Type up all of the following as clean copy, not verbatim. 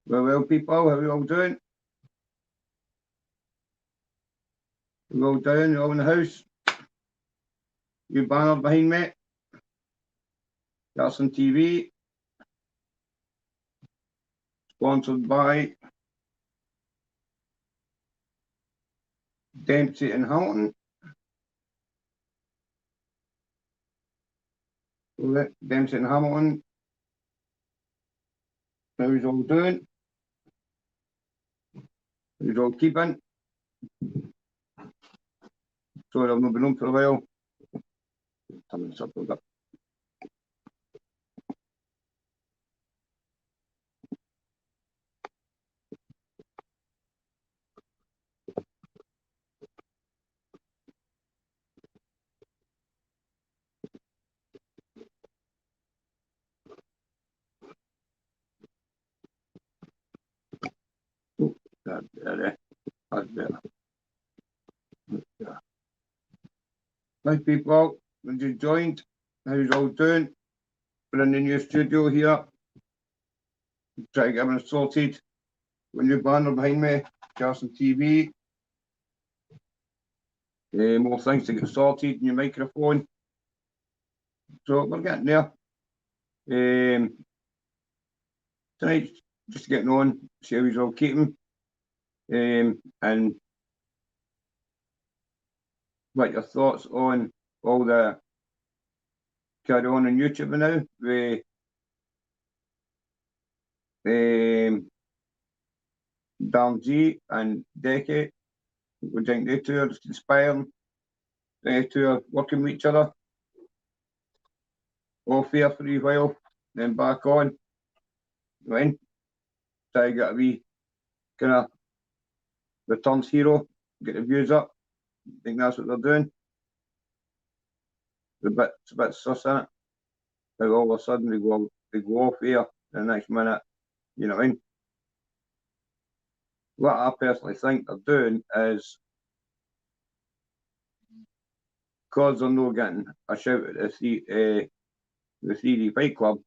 Well, people, how are you all doing? You all down? You all in the house? You banner behind me? That's on TV. Sponsored by Dempsey and Hamilton. Dempsey and Hamilton. How you all doing? How you all keeping? Sorry, I've not been on for a while. Turn this up a bit. Oh, that's better. That's better. Hi people, when you joined, how you all doing? We're in the new studio here. Try to get everything sorted. When you banner behind me, Carson TV. More things to get sorted, new microphone. So we're getting there. Tonight, just getting on, see how he's all keeping. And what your thoughts on all the carry on YouTube now with Darren G and Dicky. We think they two are just inspiring. They two are working with each other. Off here for a while, then back on. Right? Try to get a wee kind of returns hero, get the views up. I think that's what they're doing. It's a bit sus, isn't it? How all of a sudden they go off here the next minute, you know what I mean? What I personally think they're doing is, because they're not getting a shout at the 3D Fight Club,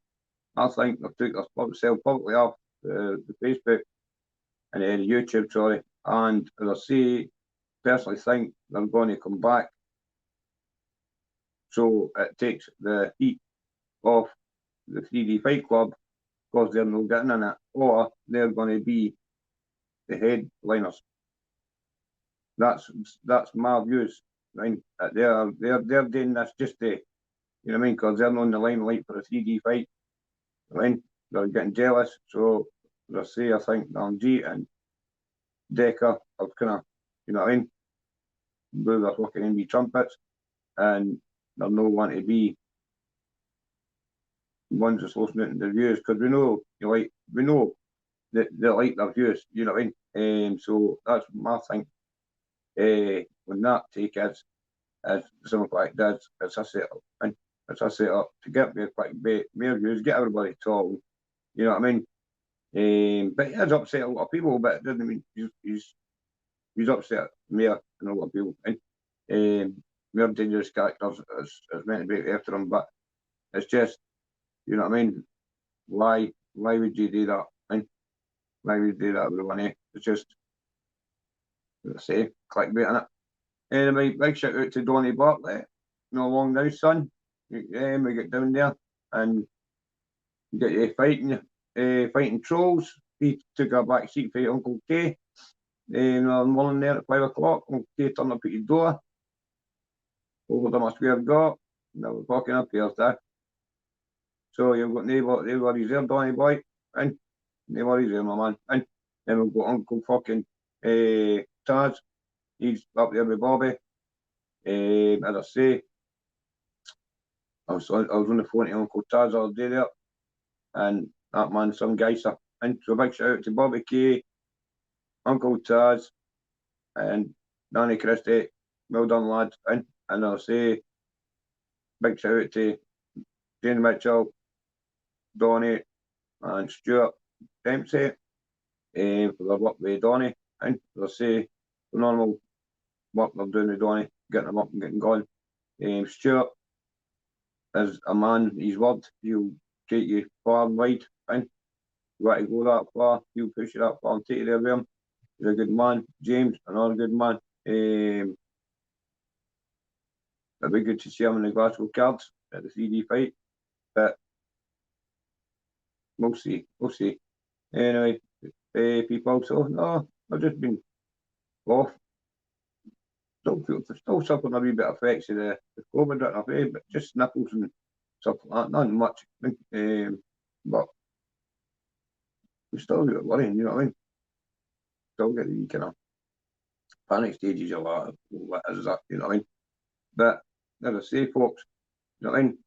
I think they've took themselves publicly off the Facebook and the YouTube, sorry. And as I say, personally think they're going to come back. So it takes the heat off the 3D Fight Club because they're not getting in it, or they're going to be the headliners. That's my views. Right? They're doing this just to, you know what I mean, because they're not in the limelight for a 3D fight. Right? They're getting jealous. So as I say, I think G and Decker have kind of, you know what I mean, blew their fucking envy trumpets, and they're no one to be ones that's listening to their views, because we know that they like their views, you know what I mean? So that's my thing. When that take is something like that, it's a setup, and it's a setup to get me a quick bit, more views, get everybody talking, you know what I mean? But he has upset a lot of people, but it doesn't mean he's upset me and a lot of people. And more dangerous characters is meant to be after him, but it's just, you know what I mean? Why would you do that? And why would you do that, everyone? It's just, let's say, clickbait in it. Anyway, big shout out to Donny Bartlett. No long now, son. We get down there and get you fighting trolls. He took a back seat for Uncle K. Another morning there at 5 o'clock. Uncle K turned up at your door. Over them a square got. Now we're walking up here, sir. So you've got no worries there, Donny boy. And no worries there, my man. And then we've got Uncle fucking Taz. He's up there with Bobby. As I say, I was on the phone to Uncle Taz all day there, and that man's some geyser. And so big shout out to Bobby K, Uncle Taz, and Danny Christie. Well done, lads. And I'll say big shout out to Jane Mitchell, Donny, and Stuart Dempsey for their work with Donny. And I'll say the normal work they're doing with Donny, getting him up and getting going. Stuart is a man, his word, he'll take you far and wide, and You want to go that far, he'll push you that far and take you there with him. He's a good man. James, another good man. It'd be good to see him in the Glasgow Cards at the 3D fight, but we'll see. We'll see. Anyway, people, so no, I've just been off. Still suffering a wee bit of effects of the COVID, but just sniffles and stuff like that. Not much. But we still got worrying, you know what I mean? Still get the kind of panic stages a lot. What is that, you know what I mean? But as I say, folks, you know what I mean?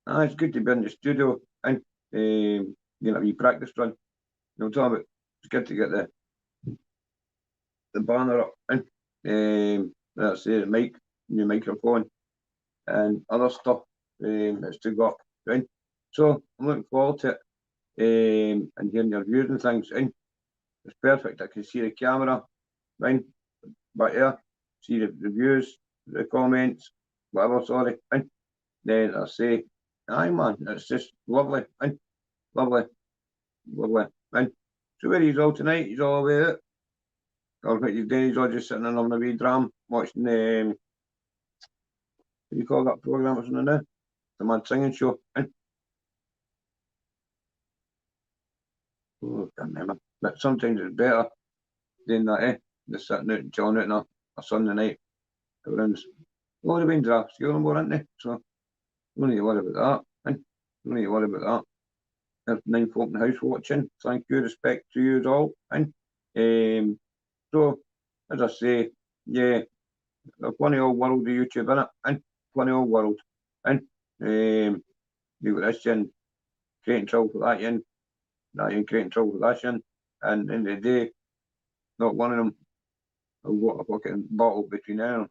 It's good to be in the studio and you know, we practice run. You know, talking about it's good to get the banner up and as I say, the mic, new microphone, and other stuff that's to go up. Right? So I'm looking forward to it and hearing your views and things. And it's perfect. I can see the camera, right? But yeah, see the views, the comments, whatever. Sorry, and then I say, aye man, it's just lovely, and lovely, lovely. And so where he's all tonight? He's all away it. Or what he's doing? He's all just sitting and having a wee dram, watching what do you call that program? What's on there? The Mad Singing Show. And oh, I can't remember. But sometimes it's better than that, just sitting out and chilling out on a Sunday night. Everyone's well, they've been drafts, you're on board, aren't they? So don't need to worry about that. And don't need to worry about that. There's 9 folk in the house watching. Thank you, respect to you all. And so as I say, yeah, a funny old world of YouTube, innit? And funny old world. And you got this in creating trouble for that in, that in creating trouble for that in. And in the day, not one of them will got a fucking bottle between them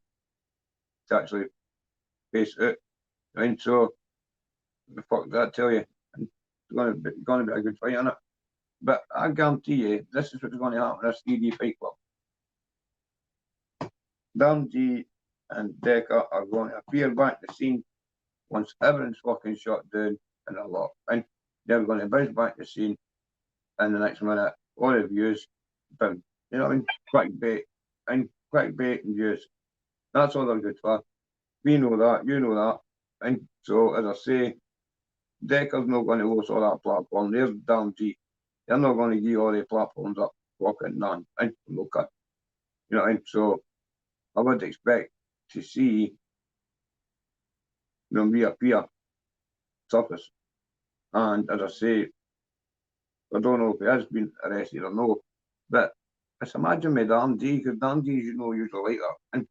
to actually face it. And so the fuck did that tell you? And it's gonna be a good fight, innit? But I guarantee you, this is what's going to happen in this 3D fight club. Darren G and Decker are going to appear back at the scene once everyone's fucking shut down and a lot. And they're going to bounce back to the scene in the next minute. All the views, boom. You know what I mean? Clickbait and views. That's all they're good for. We know that, you know that. And so, as I say, Decker's not going to host all that platform. There's Darren G. They're not going to give all the platforms up fucking none. And look at, you know what I mean? So I would expect to see them reappear surface. And as I say, I don't know if he has been arrested or no, but just imagine with Darren G, because Darren G, you know, usually like that. And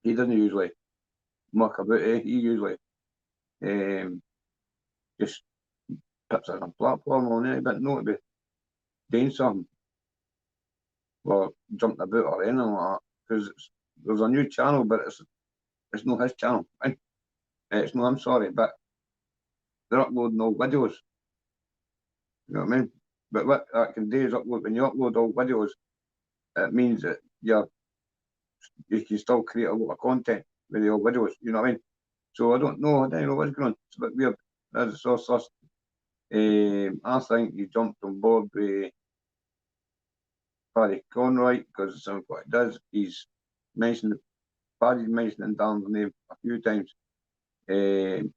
he doesn't usually muck about it. He usually just puts it on a platform on it, but not to be doing something or jumping about or anything like that. Because there's a new channel, but it's not his channel. And it's not, I'm sorry, but they're uploading old videos. You know what I mean? But what that can do is upload, when you upload old videos, it means that you can still create a lot of content with the old videos, you know what I mean? So I don't know what's going on. It's a bit weird. As a source, I think he jumped on board with Paddy Conroy because it sounds what he does. He's mentioned Paddy's mentioning Darren's name a few times. And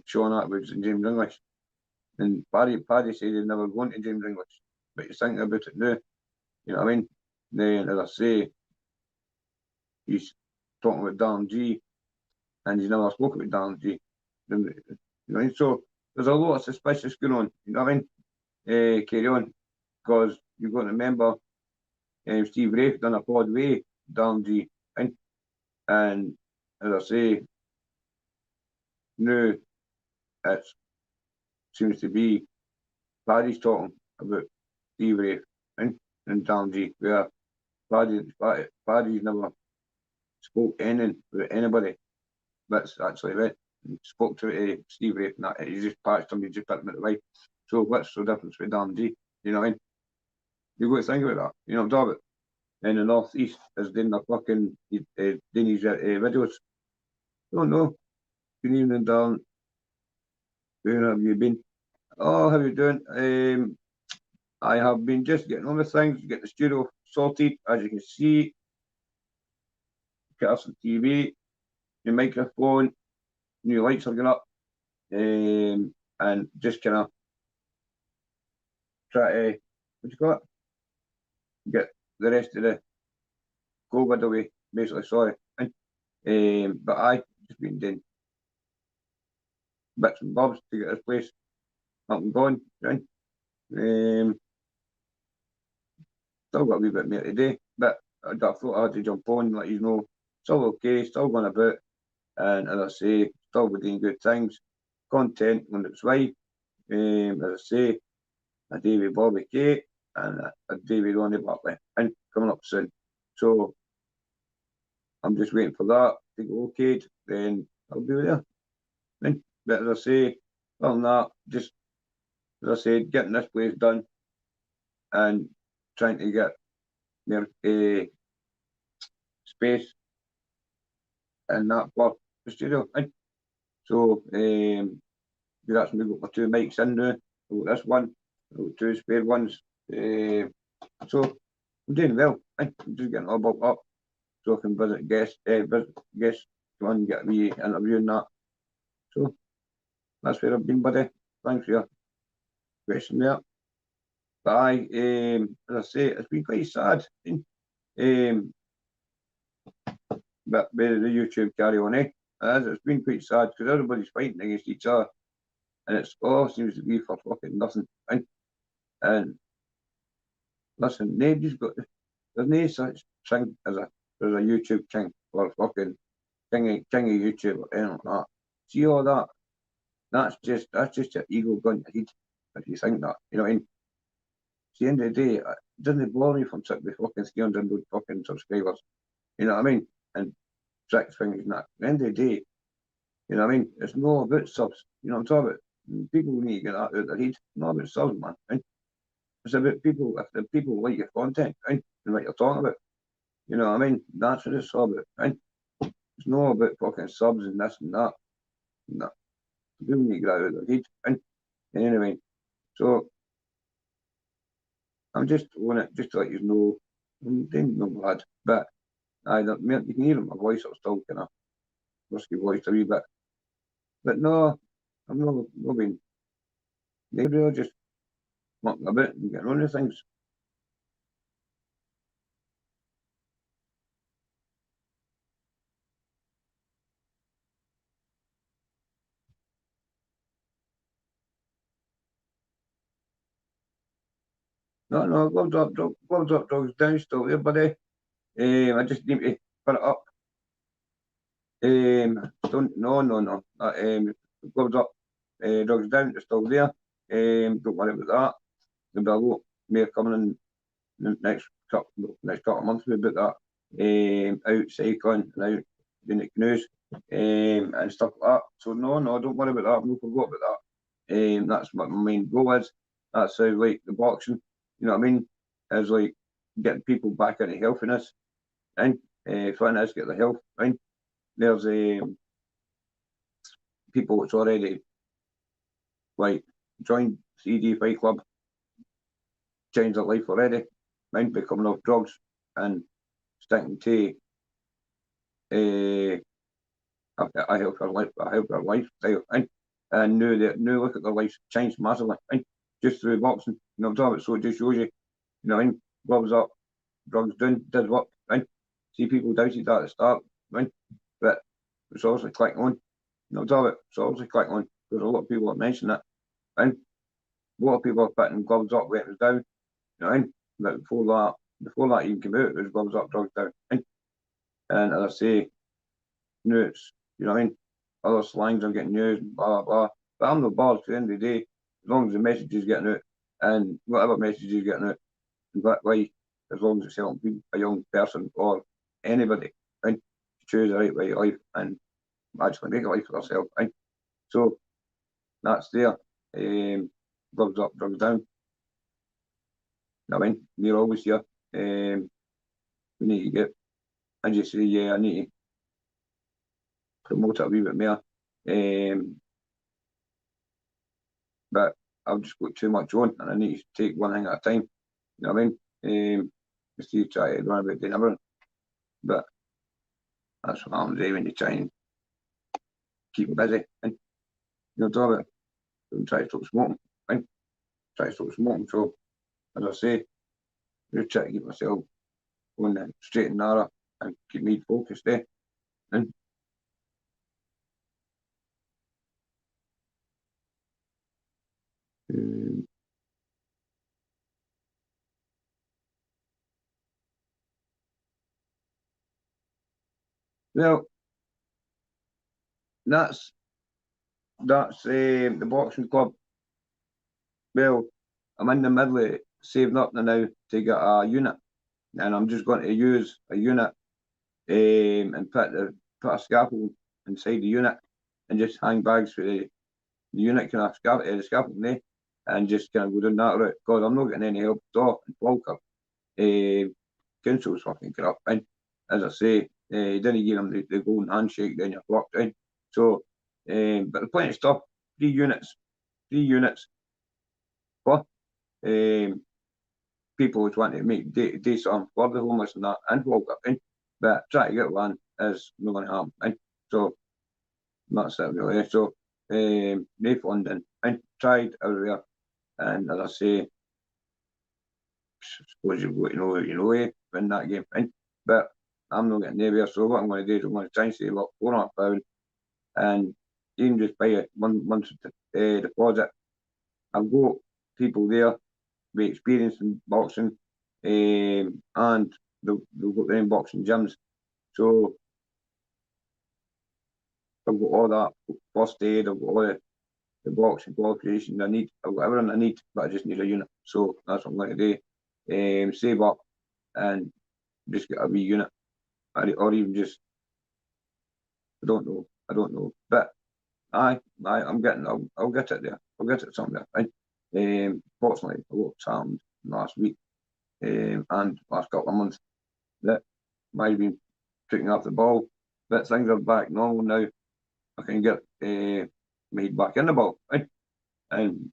Sean Atwood's and James English. And Paddy said he'd never gone to James English, but he's thinking about it now. You know what I mean? Then, as I say, he's talking about Darren G, and he's never spoken about Darren G. You know, so there's a lot of suspicious going on. You know what I mean? Carry on, because you've got to remember, Steve Rafe done a pod way Darren G, and as I say, now it seems to be Paddy's talking about Steve Rafe and Darren G, where Paddy's never spoke anything about anybody that's actually went and spoke to Steve Rafe and that. He just patched him, he just put him at the way. So what's the difference with Darren G? You know what I mean? You've got to think about that. You know what I'm talking about? In the North East is doing the fucking doing his videos. Don't know. Good evening, Darren. Where have you been? Oh, how you doing? I have been just getting on with things, get the studio sorted. As you can see, got us some TV, new microphone, new lights are going up, and just kind of try to, what do you call it? Get the rest of the COVID away, basically, sorry. But I just been doing bits and bobs to get this place up and going. Right? Still got a wee bit more to do, but I thought I had to jump on, let you know, still okay, still going about, and as I say, still doing good things, content on its way. As I say, a day with Bobby Kate and a day with Ronnie Buckley, and coming up soon. So I'm just waiting for that to go okay, then I'll be there. Then, but as I say, other than that, just as I said, getting this place done and trying to get their space and that for the studio. So that's me got my two mics in there. I've got this one, I've got two spare ones. So I'm doing well. I'm just getting all bulked up so I can visit guests, go and get a wee interview and that. So that's where I've been, buddy. Thanks for your question there. But as I say, it's been quite sad. But where the YouTube carry on, it's been quite sad because everybody's fighting against each other, and it's all seems to be for fucking nothing. And listen, nobody's got there's no such thing as a YouTube king or fucking king of YouTube or anything like that. See all that? That's just your ego going to head if you think that. You know what I mean? At the end of the day, it doesn't bother me from sitting with fucking 300 fucking subscribers. You know what I mean? And six things and that. At the end of the day, you know what I mean? It's not about subs. You know what I'm talking about? People need to get that out of their head. It's not about subs, man. Right? It's about people, if the people like your content, right? And what you're talking about. You know what I mean? That's what it's all about, right? It's not about fucking subs and this and that. No. People need to get out of their head, right? Anyway, so I'm just on it, just to let you know, I'm doing no bad, but you can hear in my voice, I'm still kind of rusty voice a wee bit. But no, I'm not being neighbour, just mucking about and getting on with things. No, gloves up, dogs down, still there, buddy. I just need to put it up. No. Gloves up, dogs down, it's still there. Don't worry about that. There'll be a lot more coming in the next couple of months about that. Out cycling and out doing the canoes and stuff like that. So no, don't worry about that. I've not forgot about that. That's what my main goal is. That's how like the boxing, you know what I mean? Is like getting people back into healthiness and fitness, get the health. Right? There's people that's already like joined 3D Fight Club, changed their life already, mind becoming off drugs and sticking to I help their lifestyle, and knew look at their life changed massively, just through boxing. You know what I'm talking about? So it just shows you, you know, gloves up, drugs down, did work, See, people doubted that at the start, but it's obviously clicking on. You know what I'm talking about? It's obviously clicking on because a lot of people have mentioned it, a lot of people are putting gloves up, when it was down, you know, but before that even came out, it was gloves up, drugs down, and as I say, it's, you know what I mean? Other slangs are getting used, blah, blah, blah. But I'm no bothered at the end of the day, as long as the message is getting out, and whatever message is getting out, why, as long as it's helping a young person or anybody, to choose the right way of life and actually make a life for themselves, So that's there. Gloves up, drugs down. I mean, we're always here. We need to get, as you say, yeah, I need to promote it a wee bit more. but I've just got too much on, and I need to take one thing at a time. You know what I mean? Just to try to run about doing everything. But that's what happens when you try and keep busy. And you know, do it. Don't try to stop smoking. And try to stop smoking. So, as I say, just try to keep myself on the straight and narrow and keep me focused there. And well, that's the boxing club. Well, I'm in the middle of saving up now to get a unit, and I'm just going to use a unit and put a scaffold inside the unit and just hang bags for the unit kind of the scaffold there, and just kind of go down that route. Because I'm not getting any help at all in Falkirk. Council's fucking corrupt, and as I say, you didn't give them the golden handshake, then you're locked in. So, but there's plenty of stuff. 3 units for people who want to make do something for the homeless and that, and Falkirk, but try to get one is not going to happen. So that's it really. So no funding, and tried everywhere, and as I say, suppose you've got to know what you know in that game, but I'm not getting anywhere. So what I'm going to do is I'm going to try and save up £400, and even just buy it one month's deposit. I've got people there with experience in boxing, and they've got their own boxing gyms. So I've got all that first aid, I've got all the boxing qualifications I need, I've got everything I need, but I just need a unit. So that's what I'm going to do. Save up and just get a wee unit, or even just, I don't know. But I'm getting, I'll get it there. I'll get it somewhere. Fortunately, a lot's happened last week and last couple of months that might have been picking up the ball, but things are back normal now. I can get made back in the ball, and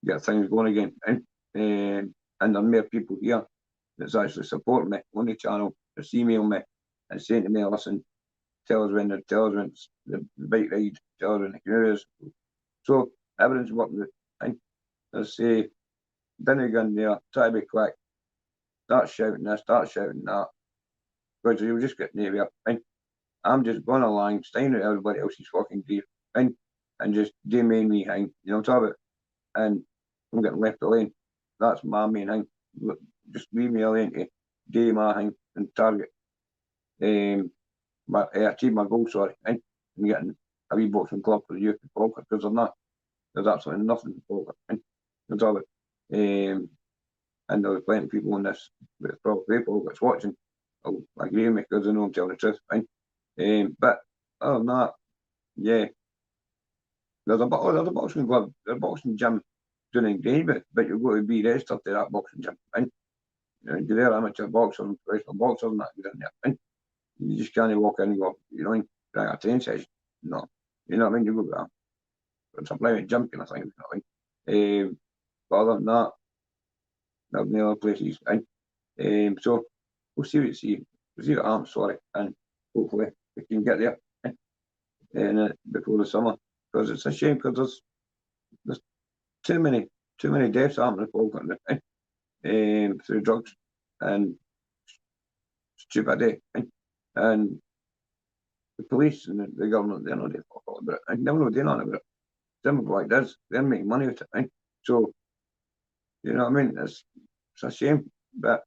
get things going again. And there are more people here that's actually supporting me on the channel, that's emailing me and saying to me, listen, tell us when the bike ride, tell us when the canoe. So everything's working. I say, didn't go in there, try to be quick, start shouting this, start shouting that, because you'll just get nowhere. I'm just going along, staying at everybody else's fucking grief, and just do my main thing, you know what I'm talking about? And I'm getting left alone. That's my main thing. Just leave me alone to do my thing and target. Achieve my goal, sorry, and getting a wee boxing club for the youth in Falkirk, because there's absolutely nothing in Falkirk, you know what I'm talking about? And there's plenty of people on this with probably people that's watching. I'll agree with me because I know I'm telling the truth. But other than that, yeah, there's a boxing club, there's a boxing gym doing in Granby, but you've got to be registered to that boxing gym. You're there amateur boxer and professional boxer and that get in there. You just can't walk in and go, you know, bring a training session. No. You know what I mean? You go to some private gym kind of thing, you know what I mean? But other than that, there's no other places. So we'll see what happens, sorry, and hopefully we can get there before the summer, because it's a shame, because there's too many deaths happening in Falkirk through drugs and stupidity, and the police and the government, they're not doing fuck all about it. I never know doing nothing about it. Some people like this, they're making money with it. So, you know what I mean? It's a shame, but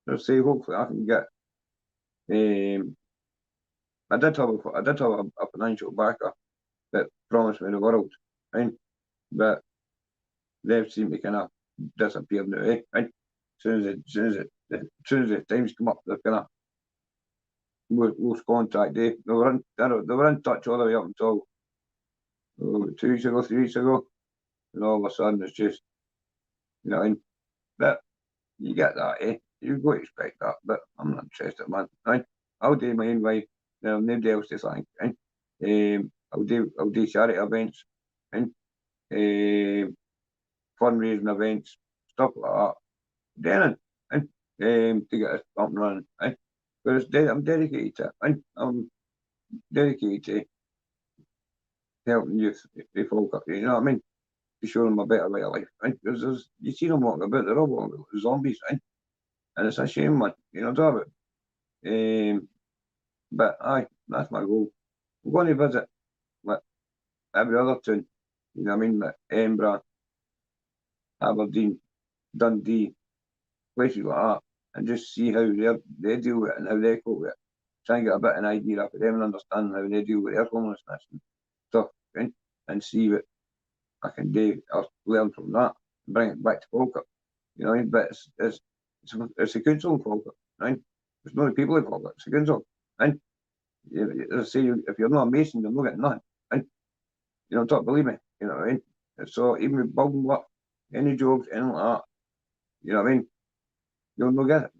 I'll say hopefully I can get. I did have a financial backer that promised me the world, right? But they've seemed to kind of disappear now, eh? Right? As soon as the times come up, they're kind of lost contact. They were in touch all the way up until 2 weeks ago, 3 weeks ago, and all of a sudden it's just, you know. But you get that, eh? You've got to expect that, but I'm not interested, man. Right? I'll do my own way. There's nobody else to thank. I'll do charity events, and fundraising events, stuff like that. Darren, and to get us up and running. Because I'm dedicated to it. I'm dedicated to helping youth, the folk up, you know what I mean? To show them a better way of life. Because you see them walking about, they're all walking about zombies, and it's a shame, man. You know what I'm talking. But aye, that's my goal. I'm going to visit like every other town, you know what I mean? Like Edinburgh, Aberdeen, Dundee, places like that, and just see how they deal with it and how they cope with it. Try and get a bit of an idea of them and understand how they deal with their homelessness and stuff, right? And see what I can do or learn from that and bring it back to Falkirk. You know what I mean? But it's a council in Falkirk, right? It's not the people in Falkirk, it's a council. Right? As I say, if you're not a mason, you're not getting nothing. Right? You know, don't believe me, you know what I mean? So even with building work, any jobs, anything like that, you know what I mean? You'll not get it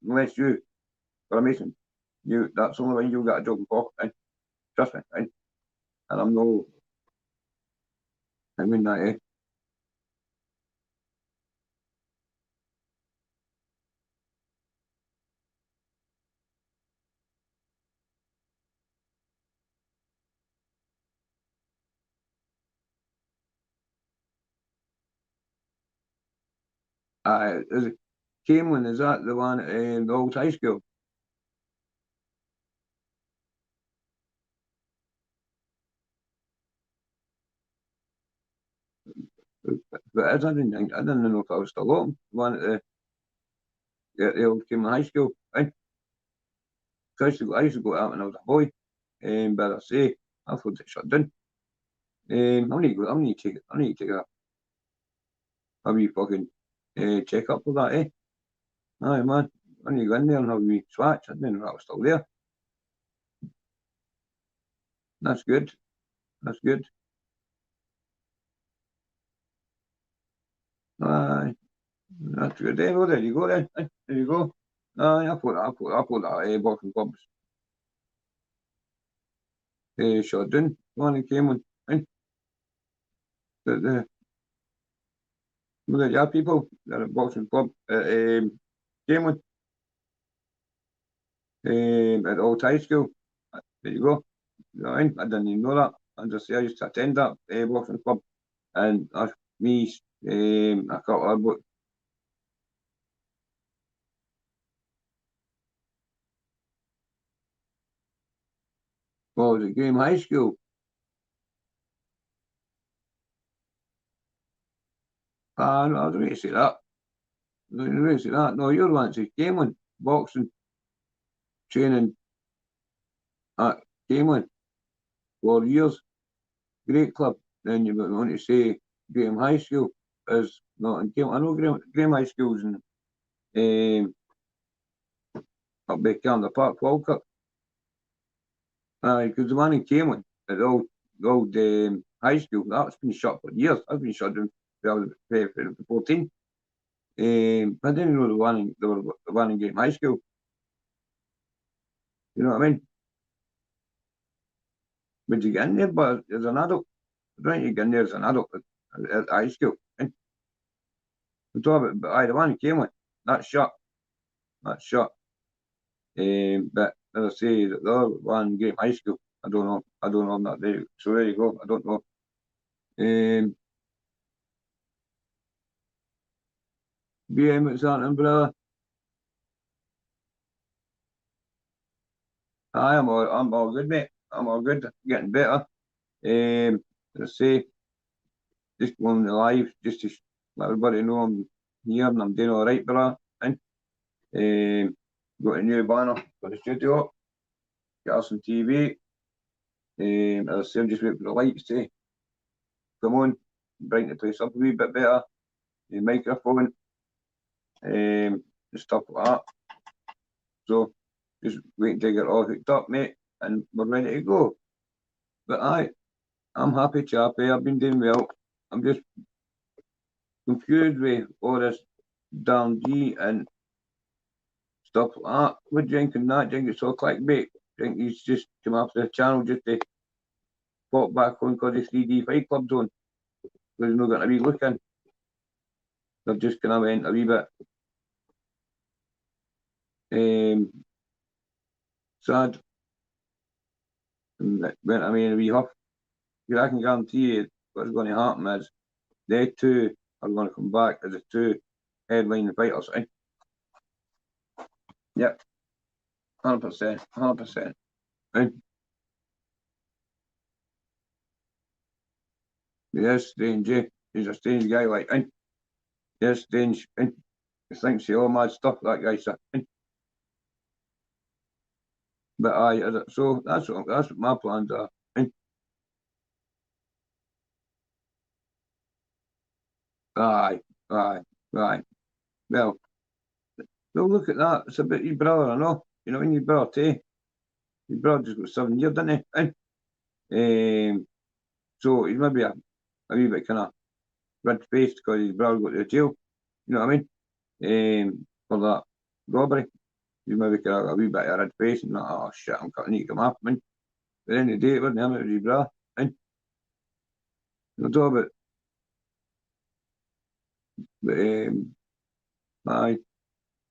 unless you are a mason. That's the only way you'll get a job in Falkirk, right? Trust me, right? And I'm no, I mean that, eh? Is it Camelin, is that the one at the old high school? But I didn't know if I was still open. The one at the old Camelin High School. Right? I used to go out when I was a boy. But I say, I thought it shut down. I need to go, I need to take a wee fucking check up for that, eh? Aye, man. I need to go in there and have a wee swatch. I didn't know I was still there. That's good. That's good. Aye, that's good. Well, there you go then. There you go. Aye, I put that boxing clubs shut down. One that came on. Eh? The yeah, people that are boxing club came on at the old high school. There you go. You know what I mean? I didn't even know that. I just say I used to attend that boxing club, and that's me. I got what was it? Game High School. No, I don't really say that. I don't really say that. No, you're the one that says game on boxing training at Gamelin for years. Great club. Then you want to say Graham High School is not in Gamelin. I know Graham High School's in up by Calendar Park, Falkirk. Because the one in Gamelin at the old high school, that's been shut for years. That's been shut down when I was 14. I didn't know the one in Graham High School. You know what I mean? Would you get in there, but as an adult, don't you get in there as an adult at high school? Eh? We talk about, but the one in Camelin, that's shut. That's shut. But as I say, the other one, Game High School, I don't know. I don't know. I'm not there. So there you go. I don't know. BM at Santa Brother. I'm all good, mate. I'm all good. Getting better. As I say, just going live, just to let everybody know I'm here and I'm doing all right, brother. And got a new banner for the studio. Got us on TV. As I say, I'm just waiting for the lights to come on, brighten the place up a wee bit better. The microphone, and stuff like that. So just waiting to get all hooked up, mate, and we're ready to go. But I'm happy, chappy. I've been doing well. I'm just confused with all this damn G and stuff like that. What do you think of that? Do you think it's all clickbait? Do you think he's just come off the channel just to pop back on because the 3D Fight Club's on? There's not going to be looking. They've just kind of went a wee bit sad. And went away in a wee huff. I can guarantee you what's going to happen is they two are going to come back as the two headline fighters. Eh? Yep, 100%, 100%. Yes, strange. He's a strange guy, like. Yes, strange. He thinks he all mad stuff, that guy. So, but aye, so that's what my plans are. Aye, aye, aye. Well, look at that. It's about your brother, I know. You know, when your brother too. Your brother just got 7 years, didn't he? So he's maybe a wee bit kind of red faced because his brother got to jail. You know what I mean? For that robbery. He's maybe kind of a wee bit of red face and that, oh shit, I'm cutting to come after me. But at the end of the day, it wasn't him, it was his brother. No talk about, but aye,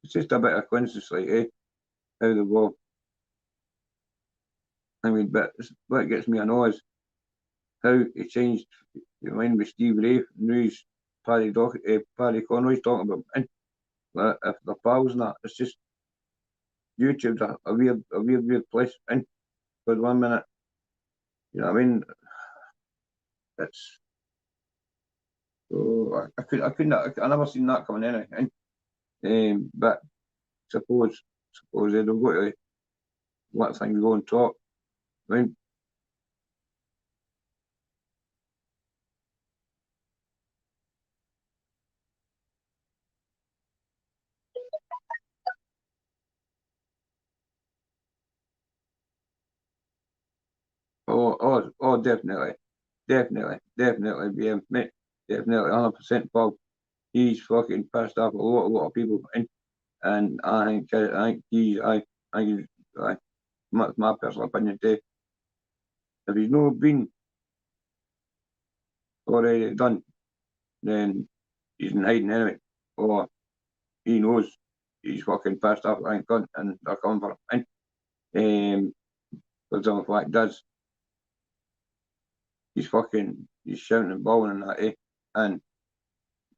it's just a bit of coincidence, like, how they go. I mean, but what gets me annoyed is how he changed your mind with Steve Ray, now he's Paddy Conroy's talking about him. If they're pals and that, it's just YouTube's a weird place. And for 1 minute, you know what I mean? It's so I couldn't I never seen that coming anyway. But suppose they've got to let things go and talk. I mean, definitely, definitely, be mate, definitely, 100%, Bob. He's fucking pissed off a lot of people, and I think that's my personal opinion too. If he's not been already done, then he's in hiding anyway, or he knows he's fucking pissed off, I think, and they're coming for him. For example, like does he's shouting and bawling and that, and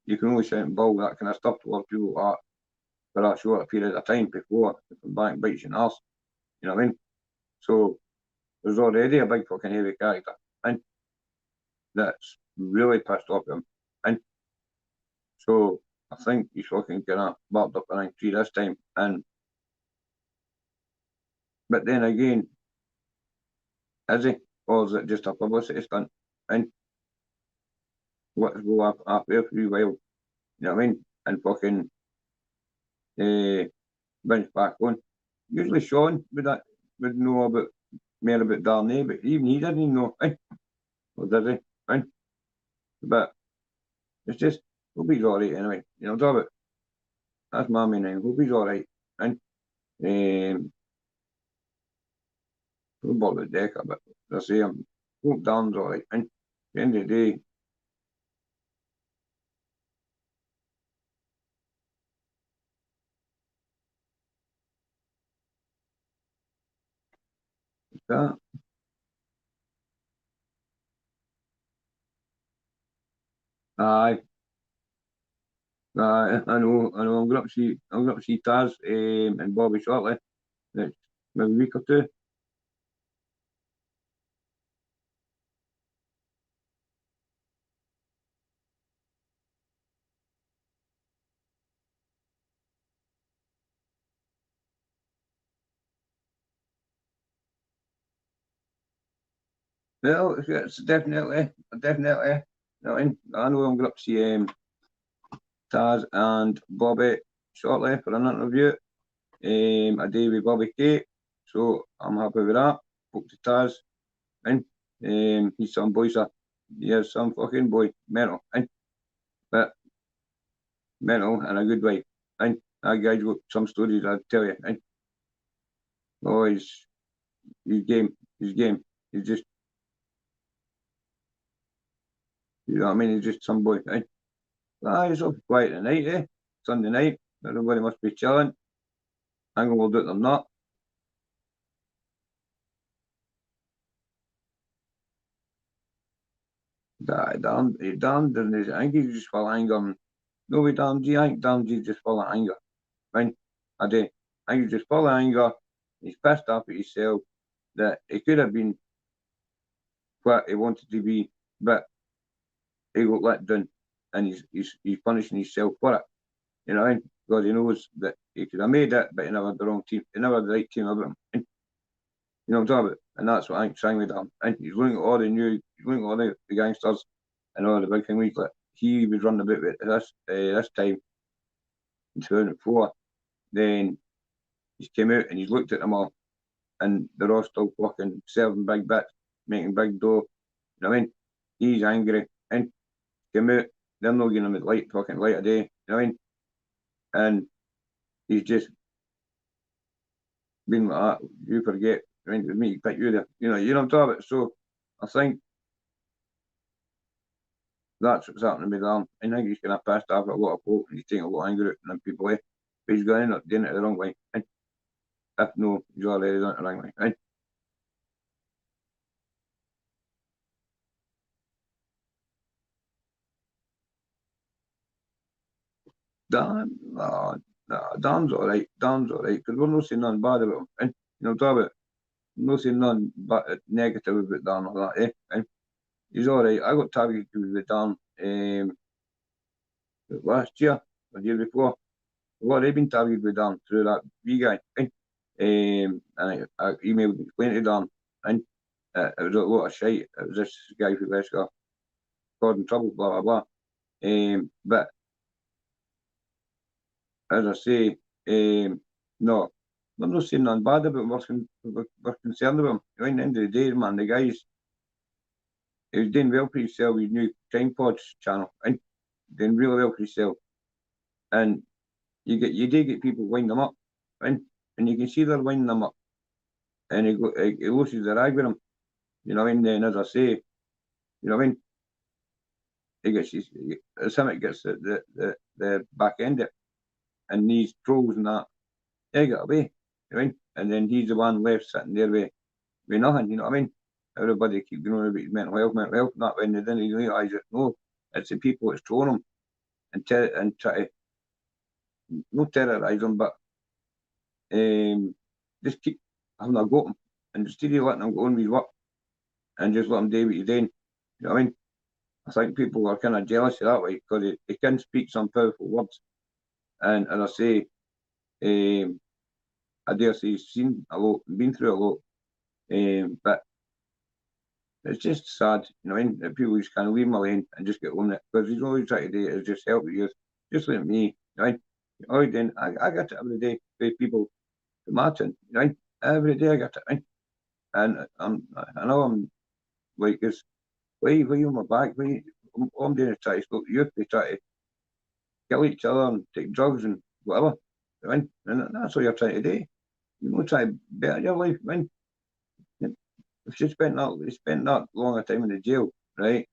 you can only shout and bawl that kind of stuff towards people for a short period of time before they come back and bites you in the arse. You know what I mean? So there's already a big fucking heavy character, and that's really pissed off him. And so I think he's fucking gonna backed up an tree this time. And but then again, is he? Or is it just a publicity stunt? And let's go up there for a while. You know what I mean? And fucking bounce back on. Usually Sean would know about more about Darnay, but even he didn't even know. Or did he? But it's just hope he's alright anyway. You know, talk about that's my main thing. Hope he's alright. And don't bother the deck a bit. I say hope Darren's alright. And at the end of the day, it's that. Aye, I know. I'm going to see Taz and Bobby shortly. Next maybe week or two. Well, it's definitely. I know I'm going to see Taz and Bobby shortly for an interview. A day with Bobby Kate, so I'm happy with that. Spoke to Taz, and he's some boy, sir. He is some fucking boy, mental, but mental in a good way. And that guy's got some stories I'll tell you. Oh, he's game, he's game. He's just You know what I mean? He's just some boy. It's up quiet tonight, eh? Sunday night. Everybody must be chilling. I'm going to do it, them not. Darren doesn't. I think he's just full of anger. No, we Darren G. I think Darren G's just full of anger. Right? I do. I think he's just full of anger. He's pissed off at himself that he could have been what he wanted to be, but he got let down, and he's punishing himself for it. You know, because he knows that he could have made it, but he never had the wrong team. He never had the right team about him. You know what I'm talking about? And that's what I think Sang with him. And he's looking at all the he's looking at all the gangsters and all the big thing weeks like he was running about with this time in 2004. Then he's came out and he's looked at them all, and they're all still fucking serving big bits, making big dough. You know what I mean? He's angry and came out. They're not giving him the fucking light of day. You know what I mean? And he's just been like that. You forget, I mean, me, pick you there. You know what I'm talking about. So I think that's what's happening with him. I think he's kind of pissed off at a lot of folk and he's taking a lot of anger out on people, eh? But he's going to end up doing it the wrong way. Eh? If no, he's already done it the wrong way. Eh? Dan, Dan's all right. Dan's all right because we're not saying nothing bad about him. Eh? You know what I'm talking about? We're not saying nothing but negative about Dan or that. Eh? He's all right. I got targeted with Dan last year, the year before. I've already been targeted with Dan through that wee guy. Eh? And I emailed explaining to Dan, and it was a lot of shite. It was this guy who got causing trouble, blah blah blah. But as I say, no, I'm not saying nothing bad about him. We're concerned about him. At the end of the day, man, the guy's he was doing well for himself. His new Time Pods channel, and doing really well for himself. And you do get people winding them up, and you can see they're winding them up, and he loses the rag with him. You know what I mean? Then as I say, you know what I mean? He gets his, Summit gets the back end it, and these trolls and that, they get away. You know what I mean? And then he's the one left sitting there with nothing. You know what I mean? Everybody keep going on about his mental health, and that when they didn't realise it. No, it's the people that's trolling him and try to not terrorise him, but just keep having a go at him and instead of letting him go on with his work and just let him do what he's doing. You know what I mean? I think people are kind of jealous of that way because he can speak some powerful words. And as I say, I dare say he's seen a lot, been through a lot. But it's just sad, you know what I mean? That people just kind of leave him alone and just get on with it because he's always trying to do is just help you. Just like me, you know what I mean? Oh, then I get it every day with people to Martin, you know what I mean? Every day I get it, right? And I know I'm like, it's why you on my back? All I'm doing is trying to stop the youth. They try to kill each other and take drugs and whatever. Right? And that's what you're trying to do. You're not trying to better your life. Right? If you spent that long a time in the jail, right?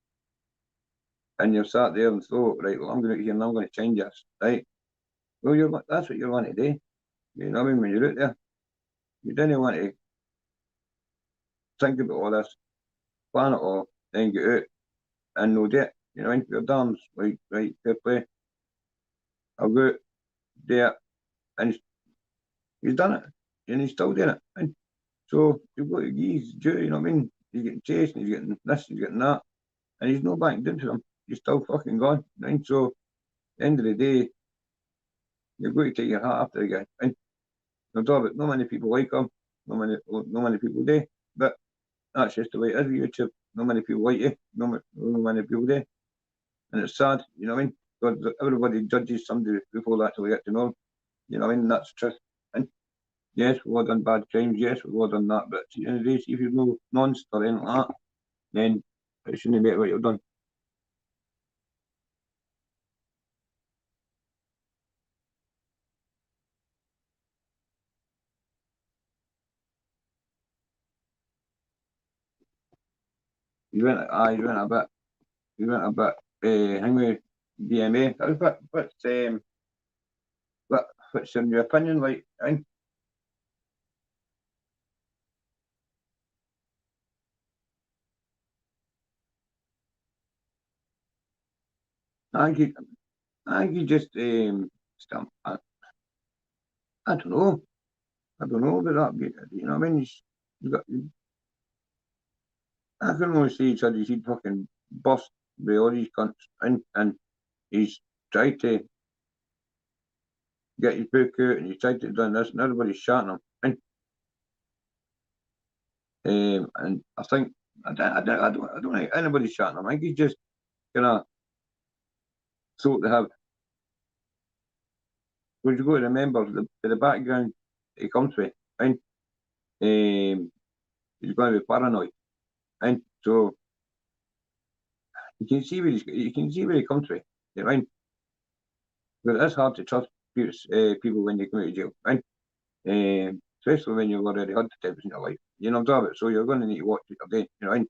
And you're sat there and thought, right, well, I'm going to here and I'm going to change this, right? Well, that's what you're wanting to do. You know what I mean? When you're out there, you don't want to think about all this, plan it all, then get out and no debt. You know, your dam's like, right, fair play. I'll go out there and he's done it and he's still doing it. And so you've got to give his due, you know what I mean? He's getting chased and he's getting this, he's getting that, and he's no backing down to them. He's still fucking gone. Right? So at the end of the day, you've got to take your hat after the guy. And no doubt about no many people like him, no many people do. But that's just the way it is with YouTube. No many people like you, no many people do. And it's sad, you know what I mean? Because everybody judges somebody before they actually get to know them. You know what I mean? That's the truth. And yes, we've all done bad crimes, yes, we've all done that, but at the end of the day, if you've no nonce or anything like that, then it shouldn't matter what you've done. You went a bit. he went a bit hang with BMA. What's in your opinion like? I think he, I think he just stamp. I don't know. I don't know about that. You know what I mean? He's got. I can only say he'd fucking bust with all these cunts, and he's tried to get his book out, and he's tried to do this, and everybody's shouting him. And I think I don't think anybody's shouting him. I think he's just gonna sort of have. Because you got to remember the background he comes with, and he's going to be paranoid, and so you can see where he comes with, you know, and but it's hard to trust people when they come out of jail, and especially when you've already had the times in your life, you know what I'm talking about. So you're going to need to watch it again, you know, and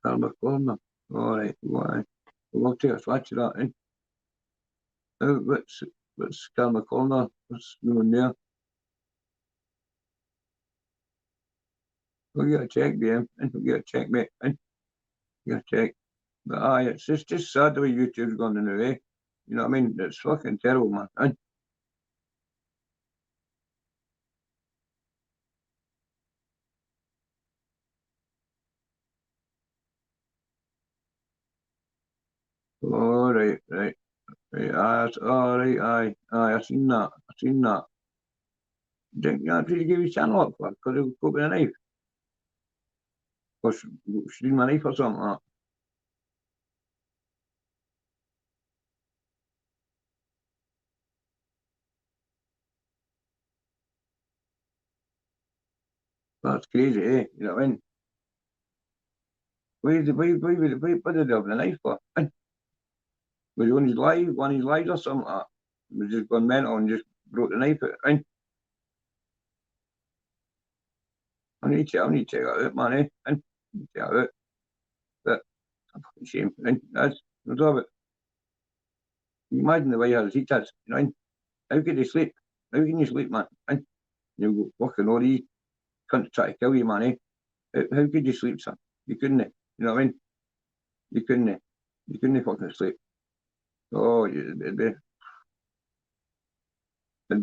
Albert Corner. All right, why? We'll take a swatch of that, and what's Calma Corner? What's going there? We'll get a check, BM, and we'll get a check, mate, and get a check. But aye, it's just sad the way YouTube's gone in the way. You know what I mean? It's fucking terrible, man. And all right, right, right. Aye, that's all right. Aye, aye. I seen that. I seen that. Didn't you actually give his channel up for? Because he was caught with a knife. Or she did my knife or something like that. That's crazy, eh? You know what I mean? Why did they have the knife for? And was it on his live or something like that? He was just gone mental and just broke the knife out. And I need to check that out, man, eh? And check that out. But a fucking shame. And that's, no doubt about it. Imagine the way his heat is, you know, and how could he sleep? How can you sleep, man? And you go fucking all these cunts try to kill you, man, eh? How could you sleep, son? You couldn't, you know what I mean? You couldn't, you couldn't fucking sleep. Oh, it'd be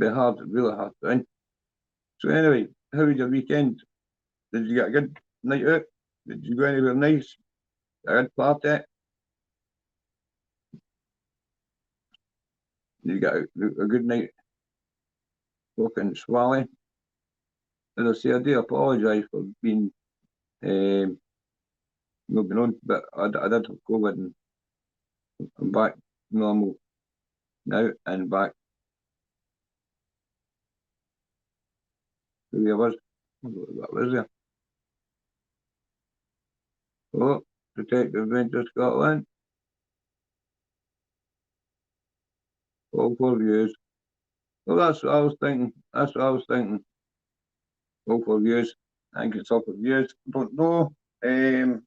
hard, really hard. And so anyway, how was your weekend? Did you get a good night out? Did you go anywhere nice? A good party? Did you get a good night fucking swally? As I say, I do apologise for being not been on, but I did have COVID and I'm back normal now and back to where I was. What was there? Oh, Detective Venture Scotland. All for views. Well, that's what I was thinking. That's what I was thinking. All for views. I think it's all for views. Don't know. There's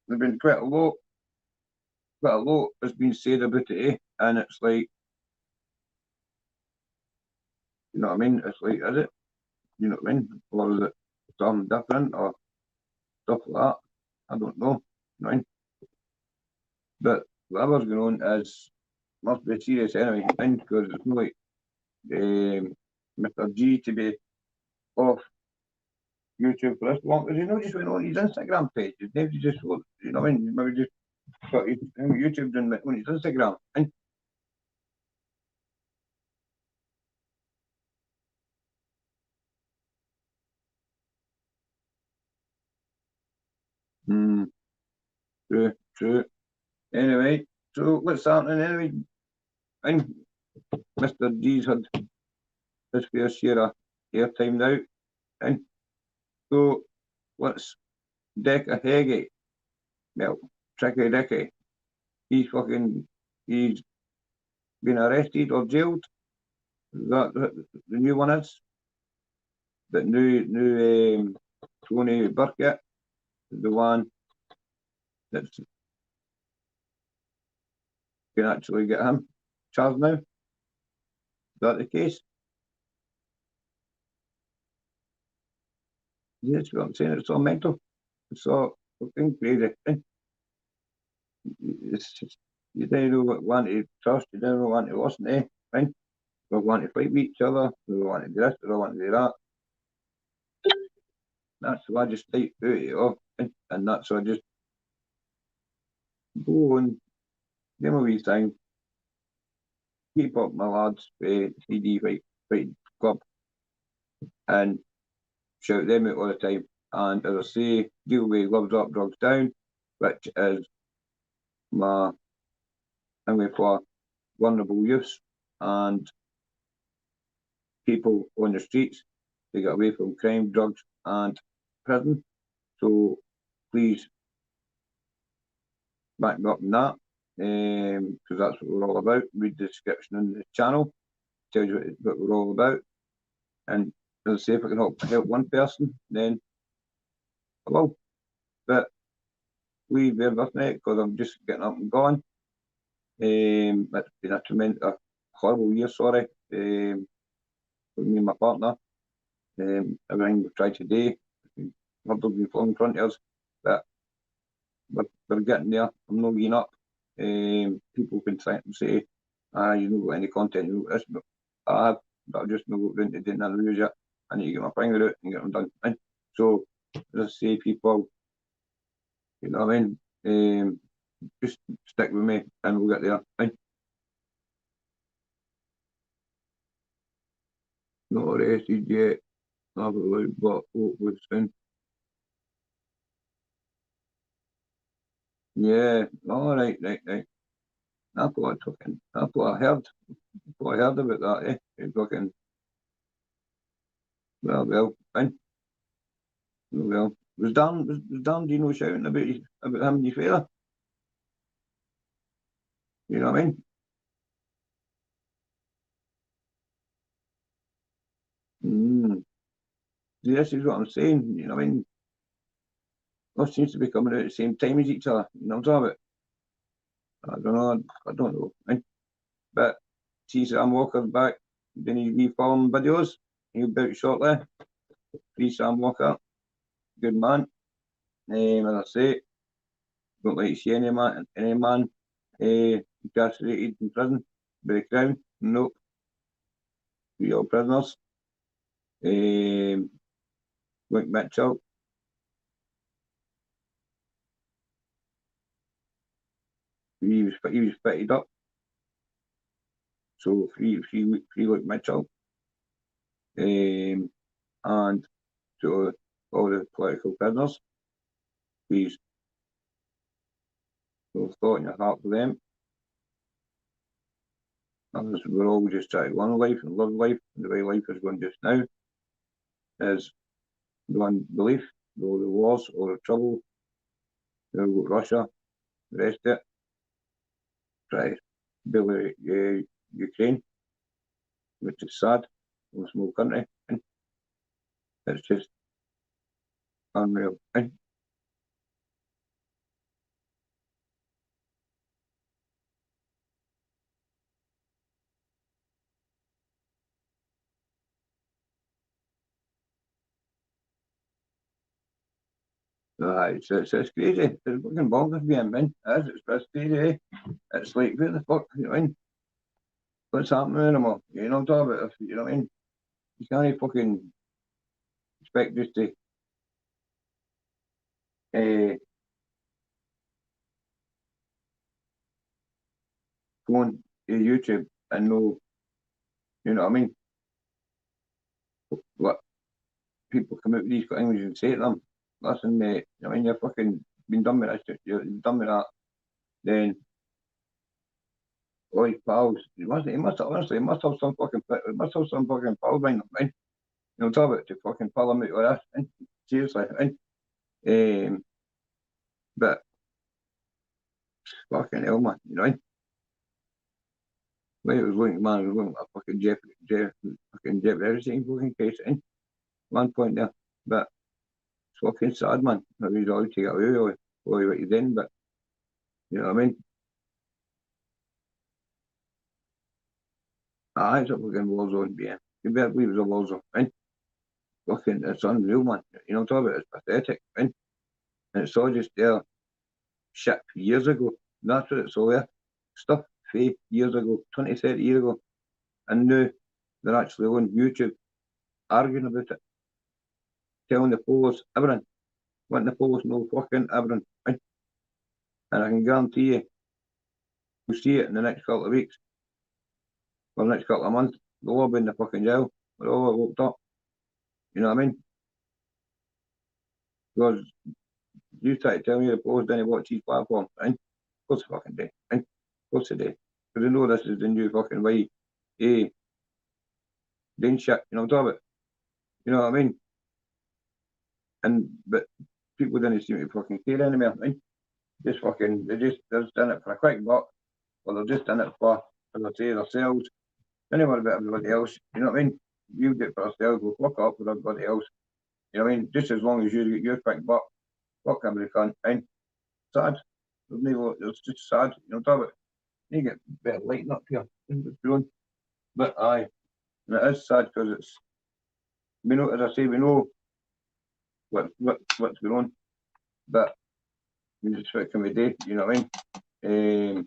been quite a lot has been said about it, and it's like, you know what I mean? It's like, is it? You know what I mean? Or is it something different or stuff like that? I don't know. You know what I mean? But whatever's going on is must be serious anyway, because it's not like Mr. G to be off YouTube for this long, because he not just went on his Instagram page. Maybe just, you know what I mean? Maybe just put YouTube doing on his Instagram. And mm, true, true. Anyway, so what's happening anyway? And Mr. G's had his fair share of airtime now. And so what's Decker Heggie? Well, Tricky Dicky. He's fucking, he's been arrested or jailed. That the new one is. But new Tony Burkett, the one that's can actually get him charged now. Is that the case? Yeah, that's what I'm saying. It's all mental. It's all fucking crazy. It's just, you don't know what one to trust, you don't know what to listen to. Right? They want to fight with each other, they want to do this, they want to do that. That's why I just type out it all. And that's why I just go and give my wee time, keep up my lads, CD fight club, and shout them out all the time. And as I say, deal with Gloves Up, Drugs Down, which is my thing for vulnerable youths and people on the streets to get away from crime, drugs, and prison. So please back me up in that, because that's what we're all about. Read the description on the channel, tells you what we're all about. And as I say, if I can help one person, then I will. But please bear with me because I'm just getting up and going. It's been a tremendous, horrible year, sorry, for me and my partner. Everything we've tried today, hurdles been flung in front of us, but we're getting there. I'm not giving up. People can try and say, you know got any content, you know this, but I have, but I've just not got into doing that reviews yet. I need to get my finger out and get them done. And so, as I say, people, you know what I mean? Just stick with me and we'll get there. And not arrested yet, have a look, but hopefully soon. Yeah, all right. I thought I heard about that, eh? It's fucking, fine. Well, was Dan Dino shouting about him and your fella? You know what I mean? Mm. See, this is what I'm saying. You know what I mean? Us seems to be coming out at the same time as each other. You know what I'm talking about? I don't know. I don't know. Right? But see, Sam Walker's back. Then he's reform videos. He'll be out shortly. Free Sam Walker. Good man. As I say, don't like to see any man incarcerated in prison by the Crown. Nope. We all prisoners. Like Mitchell. He was fitted up. So free like Mitchell. And to all the political prisoners, please have thought in your heart for them. And we're all just trying to go on life and live life. And the way life is going just now is beyond belief. All the wars, all the trouble, we've got Russia, the rest of it. Try to build Ukraine, which is sad, in a small country. And it's just unreal. And it's crazy. It's fucking bonkers being man. It's crazy. Eh? It's like, where the fuck, you know what I mean? What's happening anymore? You know what I'm talking about? You know what I mean? You can't fucking expect just to uh, go on to YouTube and know, you know what I mean? What people come out with these things and say to them, listen, mate, I mean, you're fucking been done with this, you're done with that, then, oh, pals, honestly, he must have some fucking pals behind him, right? You know, talk about to fucking pull him out of this, and seriously, right? But fucking hell, man, you know, Like it was looking, man, it was looking like a fucking Jeff Everything fucking case in one point there. But it's fucking sad, man. That he's all to get away with what he's in, but you know what I mean? It's a fucking war zone, yeah. You better believe it's a war zone, right? Fucking, it's unreal, man. You know what I'm talking about? It's pathetic, right? And it's all just there shit years ago. That's what it's all there. Stuff fake years ago, 20, 30 years ago. And now they're actually on YouTube arguing about it, telling the police everything, letting the police know fucking everything. Right? And I can guarantee you, we'll see it in the next couple of weeks, or the next couple of months. They'll all be in the fucking jail. They're all locked up. You know what I mean? Because you try to tell me the police didn't watch these platforms, right? Of course they fucking do, right? Of course they do. Because they know this is the new fucking way. Hey, doing shit, you know what I'm talking about? You know what I mean? But people didn't seem to fucking care anymore, right? Just fucking, they're just in it for a quick buck, or they're just in it for say themselves. They don't worry about everybody else, you know what I mean? You do it for ourselves, we'll fuck up with everybody else. You know what I mean? Just as long as you get your quick buck, fuck everybody cunt, right? Sad. It's just sad, you know what I'm talking about? You get a bit of lighting up here. But aye, and it is sad because we know, as I say, we know what's going on, but we just what can we do, you know what I mean?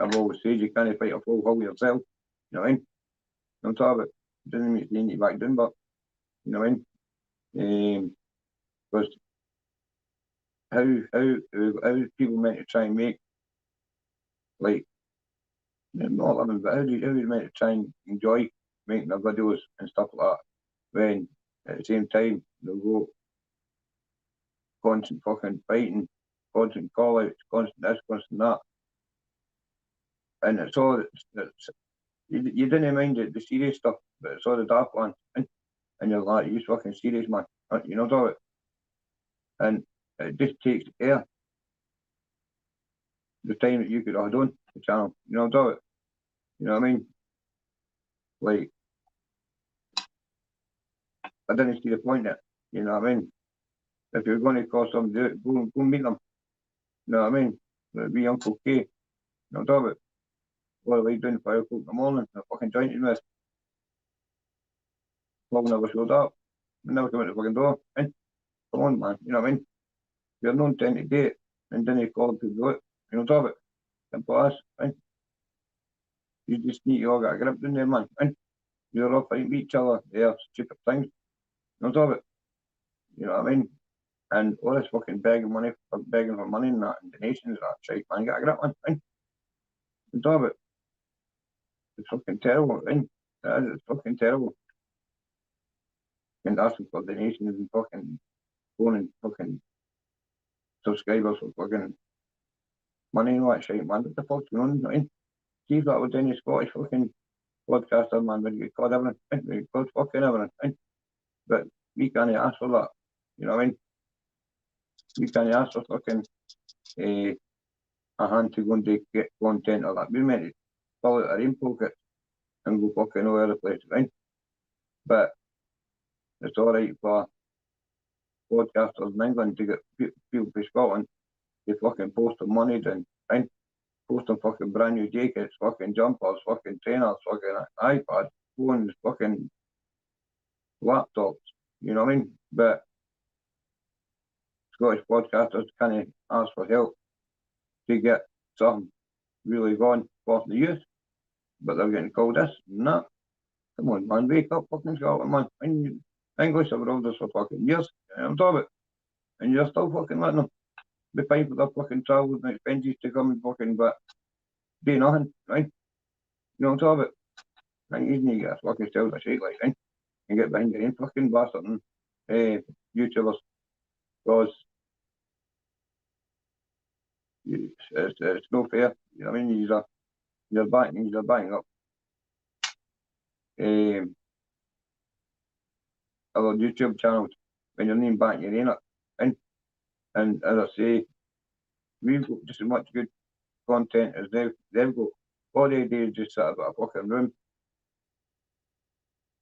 I've always said you can't fight a full hull yourself, you know what I mean? On top of it, doesn't mean you need to back down, but you know what I mean? Because how people meant to try and make like not living, but how you meant to try and enjoy making their videos and stuff like that when at the same time they'll go constant fucking fighting, constant call outs, constant this, constant that. And it's all you didn't mind the serious stuff, but it's all the dark ones. And you're like, you fucking serious, man. You know what I mean? And it just takes air the time that you could have done the channel. You know what I mean? You know what I mean? Like, I didn't see the point in it. You know what I mean? If you're going to call something, do it, go meet them. You know what I mean? Be Uncle K. You know what I mean? What are they doing 5 o'clock in the morning? They're fucking jointing with. Well, never showed up. Never come out the fucking door. Come on, man. You know what I mean? You're not trying to do it, and then you call to do it. You know what I mean? Simple as, right? You just need to all get a grip in there, man. Right? You're all fighting each other. They're stupid things. You know what I mean? You know what I mean? And all this fucking begging for money and that, and donations and that shit, man. Get a grip, man. Right? You know what I mean? It's fucking terrible, right? It's fucking terrible. And asking for donations and fucking going and fucking subscribers for fucking money and all that shit, man. What the fuck's going on, right? See if that was any Scottish fucking podcaster, man, would get called everything, right? Would get called fucking everything, right? But we can't ask for that, you know what I mean? We can't ask for fucking a hand to go and get content or that. We meant to pull out our own pocket and go fucking all over the place, right? But it's alright for podcasters in England to get people from Scotland to fucking post their money then, right? Post them fucking brand new jackets, fucking jumpers, fucking trainers, fucking iPads, phones, fucking laptops, you know what I mean? But Scottish podcasters can't ask for help to get something really going for the youth, but they're getting called this and that. Come on, man, wake up, fucking Scotland, man. English have ruled us for fucking years, you know what I'm talking about? And you're still fucking letting them be paying for their fucking travels and expenses to come and fucking, but do nothing, right? You know what I'm talking about? And you need to get a fucking self a shake like, right? And get behind your own fucking bastard and YouTubers, because it's no fair. You know what I mean? You're backing up other YouTube channels when you're not backing your own up. And as I say, we've got just as much good content as they've got. All they do is just sit about a fucking room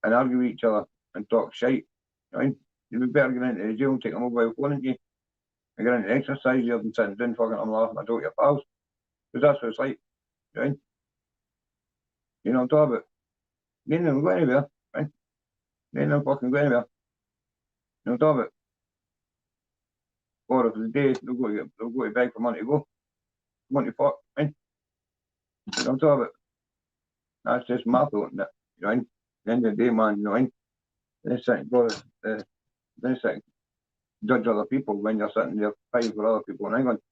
and argue with each other and talk shite. You know, you'd be better getting into the jail and take a mobile phone, wouldn't you? And get into exercise here than sitting down fucking I'm laughing at your pals. Because that's what it's like. Right? You know what I'm talking about? They ain't never go anywhere. Right? They ain't never fucking go anywhere. You know what I'm talking about? Or if the day they'll go to beg for money to go. Money fuck, right? You know what I'm talking about? That's just my thought on it. You know, at the end of the day, man, you know, they sit and judge other people when you're sitting there fighting for other people. And I'm going to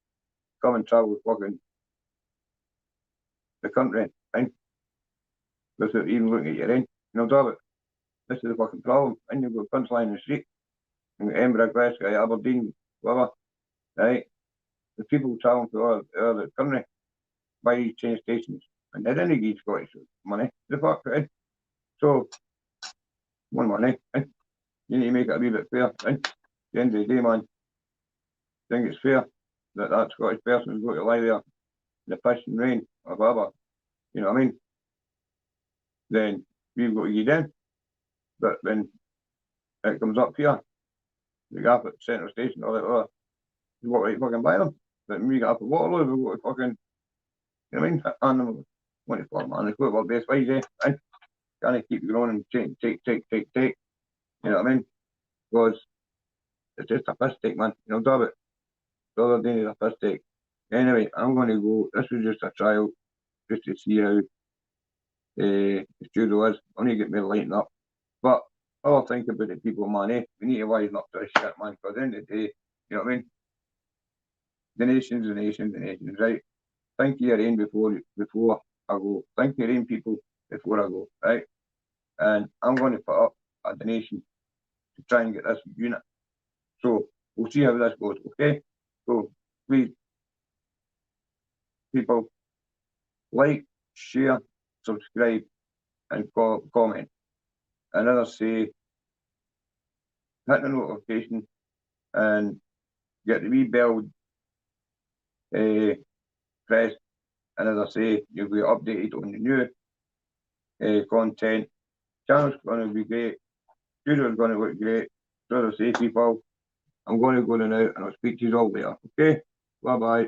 come and travel with fucking the country, right? Without even looking at your end. You know what I'm talking about? This is the fucking problem. And you've got punchline in the street. And Edinburgh, Glasgow, Aberdeen, whatever, right? The people traveling for the country by these train stations. And they didn't give Scottish money. The fuck, right? So, more money, right? You need to make it a wee bit fair, right? At the end of the day, man, I think it's fair that Scottish person is going to lie there in the piss and rain or whatever. You know what I mean? Then we've got to give in. But when it comes up here, the gap at Central Station or whatever, you've got to fucking buy them. But when we get up at Waterloo, we've got to fucking, you know what I mean? And what the fuck, man, it's got about best ways, eh? Right? Can't keep growing and take. You know what I mean? Because it's just a piss take, man. You know what I'm talking about? The other day is a piss take. Anyway, I'm going to go. This was just a trial, just to see how the studio is. I need to get me lighting up. But I'll think about the people, man, eh? We need to wisen up to this shit, man. Because at the end of the day, you know what I mean? The nations, right? Think of your aim before I go. Think of your aim, people, before I go, right? And I'm going to put up a donation to try and get this unit. So we'll see how this goes, okay? So please, people, like, share, subscribe, and comment. And as I say, hit the notification and get the wee bell pressed. And as I say, you'll be updated on the new content. Channel's going to be great. Studio's going to look great. So as I say, people, I'm going to go now and I'll speak to you all later. Okay? Bye bye.